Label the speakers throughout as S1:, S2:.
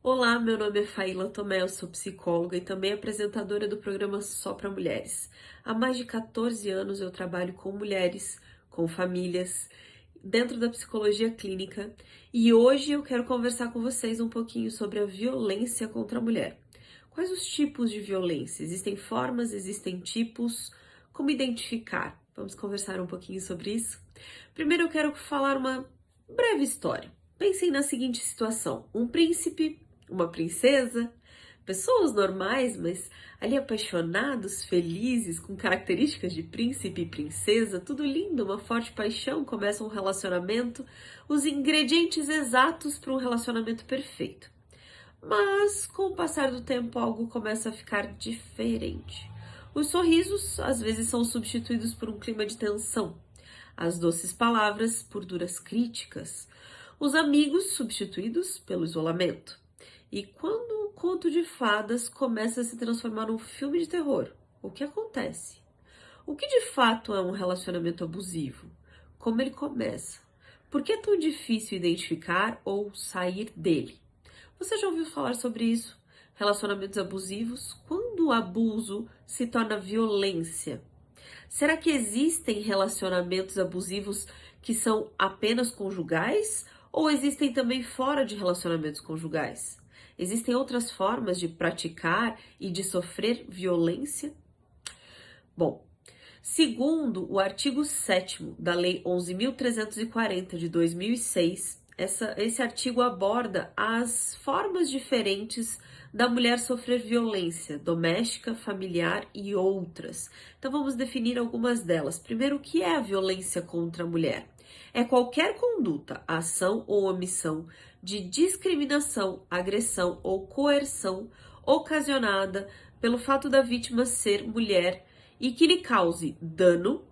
S1: Olá, meu nome é Faíla Tomé, eu sou psicóloga e também apresentadora do programa Só para Mulheres. Há mais de 14 anos eu trabalho com mulheres, com famílias, dentro da psicologia clínica e hoje eu quero conversar com vocês um pouquinho sobre a violência contra a mulher. Quais os tipos de violência? Existem formas, existem tipos? Como identificar? Vamos conversar um pouquinho sobre isso? Primeiro eu quero falar uma breve história. Pensem na seguinte situação: um príncipe, uma princesa, pessoas normais, mas ali apaixonados, felizes, com características de príncipe e princesa, tudo lindo, uma forte paixão, começa um relacionamento, os ingredientes exatos para um relacionamento perfeito. Mas com o passar do tempo algo começa a ficar diferente. Os sorrisos às vezes são substituídos por um clima de tensão, as doces palavras por duras críticas, os amigos substituídos pelo isolamento. E quando o conto de fadas começa a se transformar num filme de terror, o que acontece? O que de fato é um relacionamento abusivo? Como ele começa? Por que é tão difícil identificar ou sair dele? Você já ouviu falar sobre isso? Relacionamentos abusivos? Quando o abuso se torna violência? Será que existem relacionamentos abusivos que são apenas conjugais? Ou existem também fora de relacionamentos conjugais? Existem outras formas de praticar e de sofrer violência? Bom, segundo o artigo 7º da Lei 11.340 de 2006, esse artigo aborda as formas diferentes da mulher sofrer violência doméstica, familiar e outras. Então vamos definir algumas delas. Primeiro, o que é a violência contra a mulher? É qualquer conduta, ação ou omissão de discriminação, agressão ou coerção ocasionada pelo fato da vítima ser mulher e que lhe cause dano,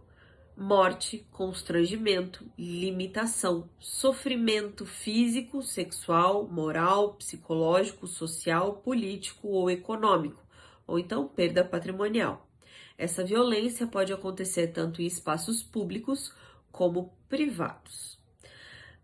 S1: morte, constrangimento, limitação, sofrimento físico, sexual, moral, psicológico, social, político ou econômico, ou então perda patrimonial. Essa violência pode acontecer tanto em espaços públicos como privados.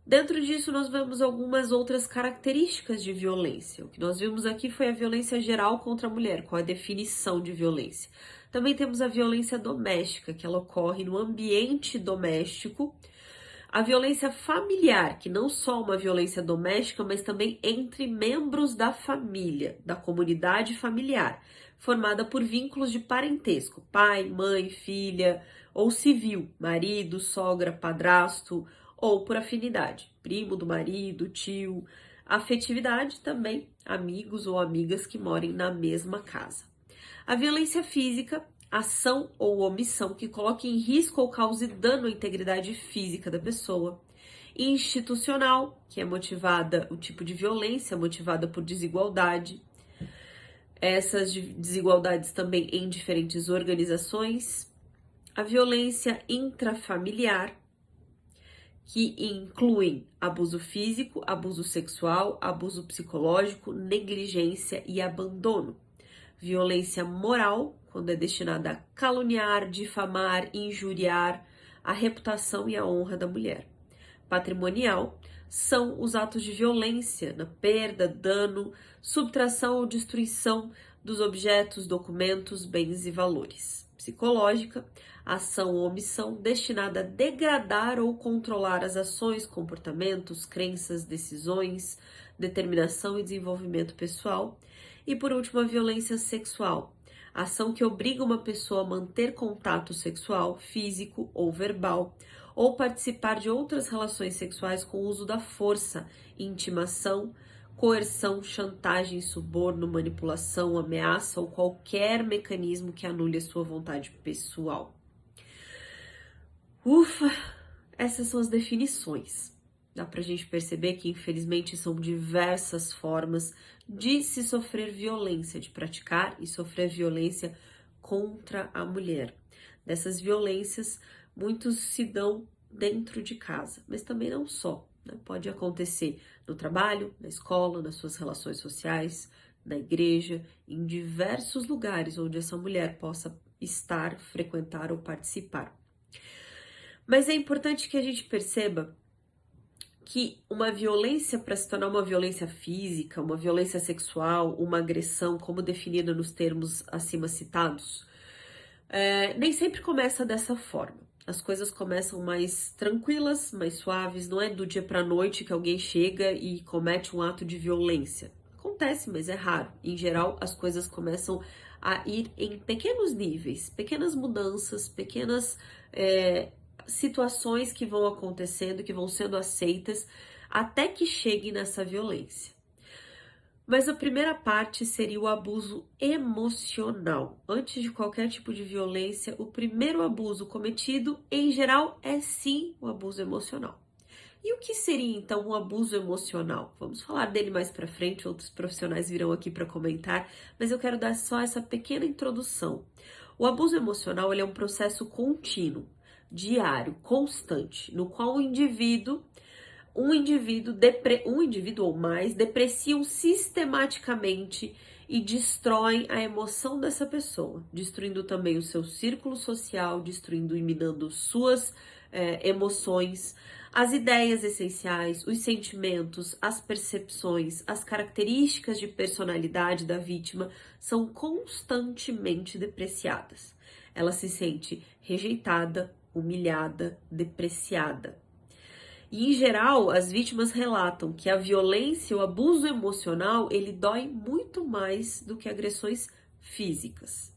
S1: Dentro disso, nós vemos algumas outras características de violência. O que nós vimos aqui foi a violência geral contra a mulher, com a definição de violência. Também temos a violência doméstica, que ela ocorre no ambiente doméstico. A violência familiar, que não só uma violência doméstica, mas também entre membros da família, da comunidade familiar, formada por vínculos de parentesco, pai, mãe, filha, ou civil, marido, sogra, padrasto, ou por afinidade, primo do marido, tio, afetividade também, amigos ou amigas que morem na mesma casa. A violência física, ação ou omissão que coloque em risco ou cause dano à integridade física da pessoa. Institucional, que é motivada, o tipo de violência motivada por desigualdade. Essas desigualdades também em diferentes organizações. A violência intrafamiliar, que incluem abuso físico, abuso sexual, abuso psicológico, negligência e abandono. Violência moral, quando é destinada a caluniar, difamar, injuriar a reputação e a honra da mulher. Patrimonial são os atos de violência na perda, dano, subtração ou destruição dos objetos, documentos, bens e valores. Psicológica, ação ou omissão destinada a degradar ou controlar as ações, comportamentos, crenças, decisões, determinação e desenvolvimento pessoal. E por último, a violência sexual, ação que obriga uma pessoa a manter contato sexual, físico ou verbal, ou participar de outras relações sexuais com o uso da força, intimação, coerção, chantagem, suborno, manipulação, ameaça ou qualquer mecanismo que anule a sua vontade pessoal. Ufa, essas são as definições. Dá pra gente perceber que, infelizmente, são diversas formas de se sofrer violência, de praticar e sofrer violência contra a mulher. Dessas violências, muitos se dão dentro de casa, mas também não só. Né? Pode acontecer no trabalho, na escola, nas suas relações sociais, na igreja, em diversos lugares onde essa mulher possa estar, frequentar ou participar. Mas é importante que a gente perceba que uma violência, para se tornar uma violência física, uma violência sexual, uma agressão, como definida nos termos acima citados, nem sempre começa dessa forma. As coisas começam mais tranquilas, mais suaves, não é do dia para a noite que alguém chega e comete um ato de violência. Acontece, mas é raro. Em geral, as coisas começam a ir em pequenos níveis, pequenas mudanças, pequenas situações que vão acontecendo, que vão sendo aceitas, até que chegue nessa violência. Mas a primeira parte seria o abuso emocional. Antes de qualquer tipo de violência, o primeiro abuso cometido, em geral, é sim o abuso emocional. E o que seria então um abuso emocional? Vamos falar dele mais para frente, outros profissionais virão aqui para comentar, mas eu quero dar só essa pequena introdução. O abuso emocional ele é um processo contínuo, diário, constante, no qual um indivíduo ou mais depreciam sistematicamente e destroem a emoção dessa pessoa, destruindo também o seu círculo social, destruindo e minando suas emoções, as ideias essenciais, os sentimentos, as percepções, as características de personalidade da vítima são constantemente depreciadas. Ela se sente rejeitada, humilhada, depreciada. E, em geral, as vítimas relatam que a violência, o abuso emocional, ele dói muito mais do que agressões físicas.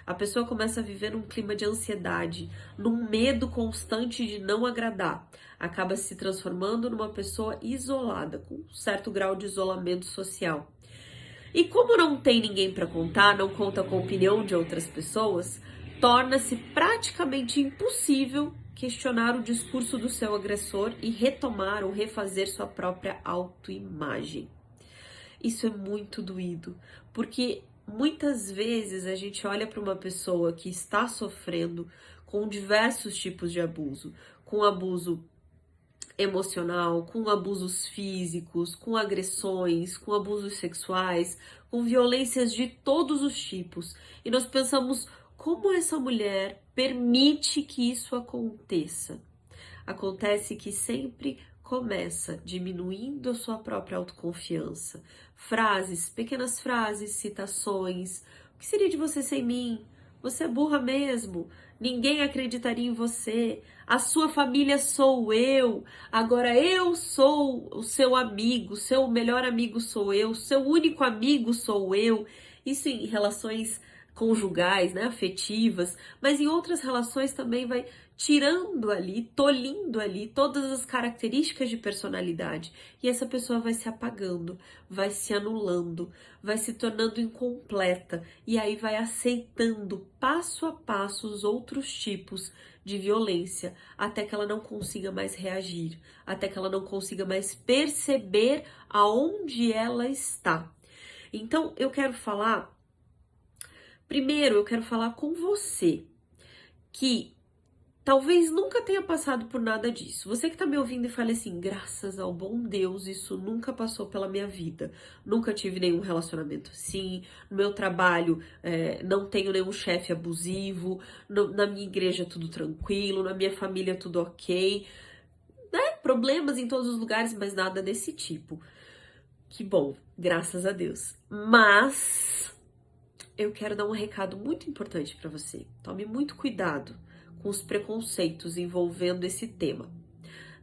S1: A pessoa começa a viver num clima de ansiedade, num medo constante de não agradar. Acaba se transformando numa pessoa isolada, com um certo grau de isolamento social. E como não tem ninguém para contar, não conta com a opinião de outras pessoas, torna-se praticamente impossível questionar o discurso do seu agressor e retomar ou refazer sua própria autoimagem. Isso é muito doído, porque muitas vezes a gente olha para uma pessoa que está sofrendo com diversos tipos de abuso, com abuso emocional, com abusos físicos, com agressões, com abusos sexuais, com violências de todos os tipos. E nós pensamos como essa mulher permite que isso aconteça. Acontece que sempre começa diminuindo a sua própria autoconfiança. Frases, pequenas frases, citações. O que seria de você sem mim? Você é burra mesmo. Ninguém acreditaria em você. A sua família sou eu. Agora eu sou o seu amigo. O seu melhor amigo sou eu. O seu único amigo sou eu. Isso em relações conjugais, né, afetivas, mas em outras relações também vai tirando ali, tolhindo ali todas as características de personalidade. E essa pessoa vai se apagando, vai se anulando, vai se tornando incompleta e aí vai aceitando passo a passo os outros tipos de violência, até que ela não consiga mais reagir, até que ela não consiga mais perceber aonde ela está. Então, primeiro eu quero falar com você que talvez nunca tenha passado por nada disso. Você que tá me ouvindo e fala assim, graças ao bom Deus, isso nunca passou pela minha vida. Nunca tive nenhum relacionamento assim. No meu trabalho, não tenho nenhum chefe abusivo. Na minha igreja, tudo tranquilo. Na minha família, tudo ok. Né? Problemas em todos os lugares, mas nada desse tipo. Que bom, graças a Deus. Mas eu quero dar um recado muito importante para você. Tome muito cuidado com os preconceitos envolvendo esse tema.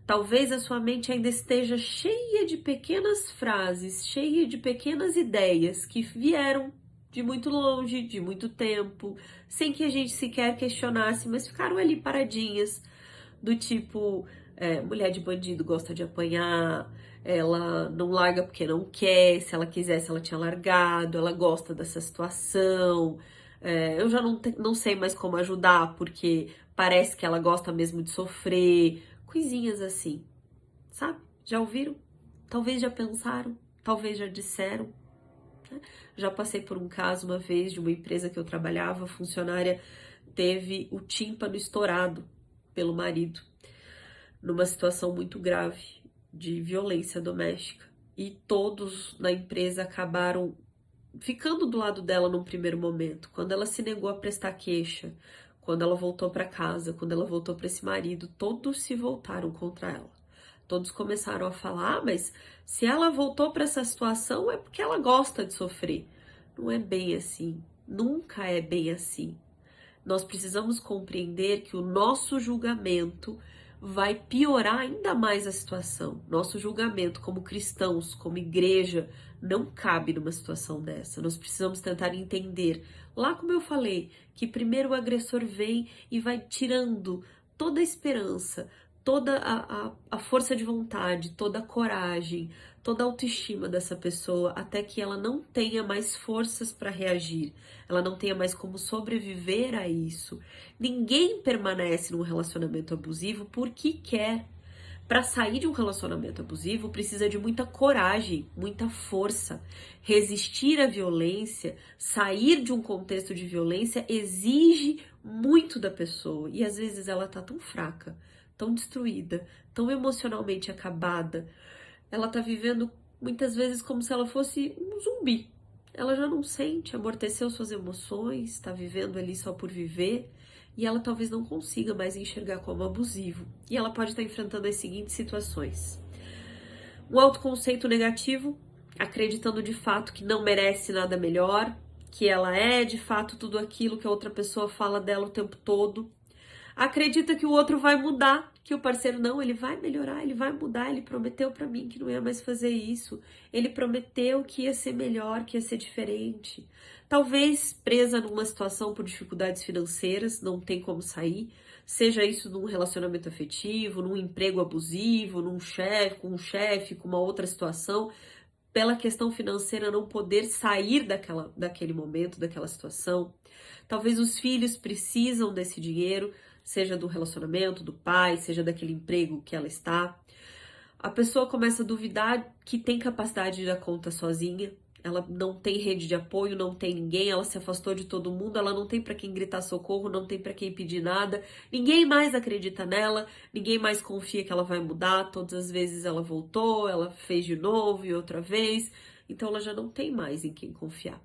S1: Talvez a sua mente ainda esteja cheia de pequenas frases, cheia de pequenas ideias que vieram de muito longe, de muito tempo, sem que a gente sequer questionasse, mas ficaram ali paradinhas, do tipo, mulher de bandido gosta de apanhar, ela não larga porque não quer, se ela quisesse ela tinha largado, ela gosta dessa situação, eu já não sei mais como ajudar porque parece que ela gosta mesmo de sofrer, coisinhas assim, sabe? Já ouviram? Talvez já pensaram, talvez já disseram. Né? Já passei por um caso uma vez de uma empresa que eu trabalhava, a funcionária teve o tímpano estourado pelo marido, numa situação muito grave de violência doméstica. E todos na empresa acabaram ficando do lado dela num primeiro momento. Quando ela se negou a prestar queixa, quando ela voltou para casa, quando ela voltou para esse marido, todos se voltaram contra ela. Todos começaram a falar, mas se ela voltou para essa situação é porque ela gosta de sofrer. Não é bem assim, nunca é bem assim. Nós precisamos compreender que o nosso julgamento vai piorar ainda mais a situação. Nosso julgamento como cristãos, como igreja, não cabe numa situação dessa. Nós precisamos tentar entender, lá como eu falei, que primeiro o agressor vem e vai tirando toda a esperança, toda a força de vontade, toda a coragem, toda a autoestima dessa pessoa, até que ela não tenha mais forças para reagir, ela não tenha mais como sobreviver a isso. Ninguém permanece num relacionamento abusivo porque quer. Para sair de um relacionamento abusivo precisa de muita coragem, muita força. Resistir à violência, sair de um contexto de violência exige muito da pessoa e às vezes ela tá tão fraca, tão destruída, tão emocionalmente acabada. Ela tá vivendo muitas vezes como se ela fosse um zumbi. Ela já não sente, amorteceu suas emoções, tá vivendo ali só por viver e ela talvez não consiga mais enxergar como abusivo. E ela pode estar enfrentando as seguintes situações: um autoconceito negativo, acreditando de fato que não merece nada melhor, que ela é de fato tudo aquilo que a outra pessoa fala dela o tempo todo. Acredita que o outro vai mudar, que o parceiro não, ele vai melhorar, ele vai mudar, ele prometeu pra mim que não ia mais fazer isso. Ele prometeu que ia ser melhor, que ia ser diferente. Talvez presa numa situação por dificuldades financeiras, não tem como sair, seja isso num relacionamento afetivo, num emprego abusivo, num chefe, com um chefe, com uma outra situação, pela questão financeira não poder sair daquele momento, daquela situação. Talvez os filhos precisam desse dinheiro, seja do relacionamento do pai, seja daquele emprego que ela está. A pessoa começa a duvidar que tem capacidade de dar conta sozinha. Ela não tem rede de apoio, não tem ninguém, ela se afastou de todo mundo, ela não tem para quem gritar socorro, não tem para quem pedir nada. Ninguém mais acredita nela, ninguém mais confia que ela vai mudar. Todas as vezes ela voltou, ela fez de novo e outra vez. Então ela já não tem mais em quem confiar.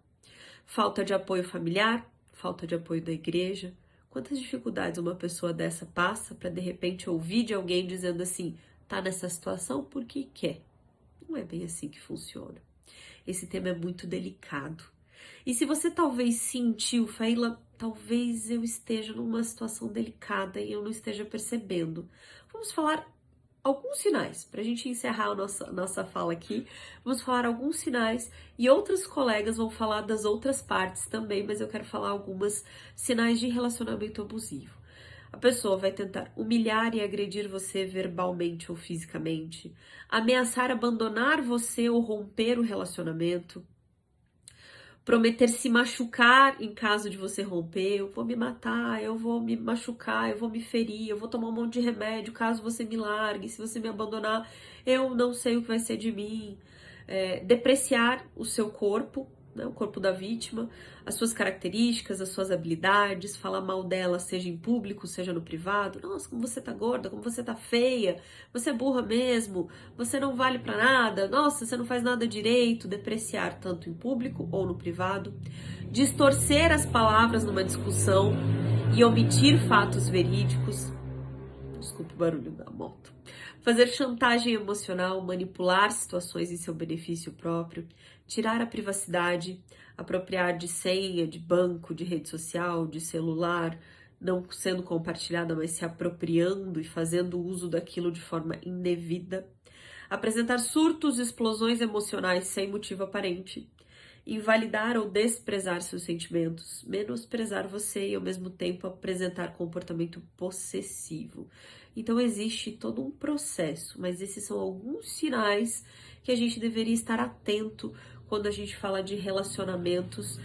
S1: Falta de apoio familiar, falta de apoio da igreja. Quantas dificuldades uma pessoa dessa passa para de repente ouvir de alguém dizendo assim: tá nessa situação porque quer. Não é bem assim que funciona. Esse tema é muito delicado. E se você talvez sentiu, Faíla, talvez eu esteja numa situação delicada e eu não esteja percebendo. Vamos falar alguns sinais, para a gente encerrar a nossa fala aqui, vamos falar alguns sinais e outros colegas vão falar das outras partes também, mas eu quero falar alguns sinais de relacionamento abusivo. A pessoa vai tentar humilhar e agredir você verbalmente ou fisicamente, ameaçar abandonar você ou romper o relacionamento, prometer se machucar em caso de você romper: eu vou me matar, eu vou me machucar, eu vou me ferir, eu vou tomar um monte de remédio caso você me largue, se você me abandonar, eu não sei o que vai ser de mim. Depreciar o seu corpo, né, o corpo da vítima, as suas características, as suas habilidades, falar mal dela, seja em público, seja no privado. Nossa, como você tá gorda, como você tá feia, você é burra mesmo, você não vale pra nada, nossa, você não faz nada direito. Depreciar tanto em público ou no privado. Distorcer as palavras numa discussão e omitir fatos verídicos. Desculpa o barulho da moto. Fazer chantagem emocional, manipular situações em seu benefício próprio, tirar a privacidade, apropriar de senha, de banco, de rede social, de celular, não sendo compartilhada, mas se apropriando e fazendo uso daquilo de forma indevida. Apresentar surtos e explosões emocionais sem motivo aparente. Invalidar ou desprezar seus sentimentos, menosprezar você e ao mesmo tempo apresentar comportamento possessivo. Então existe todo um processo, mas esses são alguns sinais que a gente deveria estar atento quando a gente fala de relacionamentos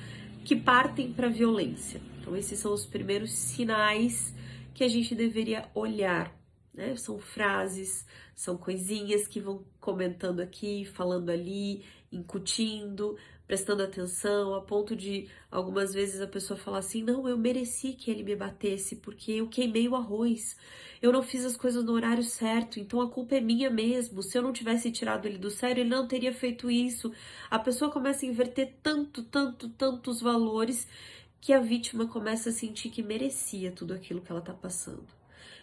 S1: que partem para violência. Então esses são os primeiros sinais que a gente deveria olhar, né? São frases, são coisinhas que vão comentando aqui, falando ali, incutindo, prestando atenção, a ponto de algumas vezes a pessoa falar assim: não, eu mereci que ele me batesse porque eu queimei o arroz, eu não fiz as coisas no horário certo, então a culpa é minha mesmo. Se eu não tivesse tirado ele do sério, ele não teria feito isso. A pessoa começa a inverter tantos valores que a vítima começa a sentir que merecia tudo aquilo que ela tá passando.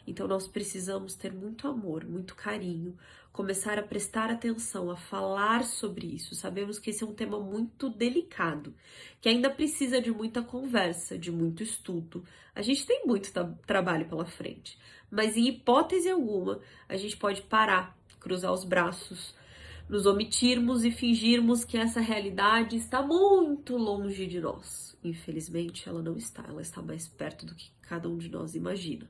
S1: Então nós precisamos ter muito amor, muito carinho começar a prestar atenção, a falar sobre isso. Sabemos que esse é um tema muito delicado, que ainda precisa de muita conversa, de muito estudo. A gente tem muito trabalho pela frente, mas em hipótese alguma, a gente pode parar, cruzar os braços, nos omitirmos e fingirmos que essa realidade está muito longe de nós. Infelizmente, ela não está, ela está mais perto do que cada um de nós imagina.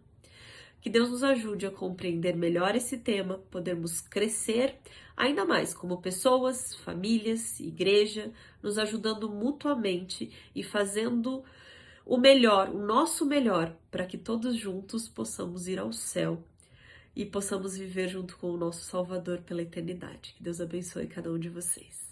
S1: Que Deus nos ajude a compreender melhor esse tema, podermos crescer ainda mais como pessoas, famílias, igreja, nos ajudando mutuamente e fazendo o melhor, o nosso melhor, para que todos juntos possamos ir ao céu e possamos viver junto com o nosso Salvador pela eternidade. Que Deus abençoe cada um de vocês.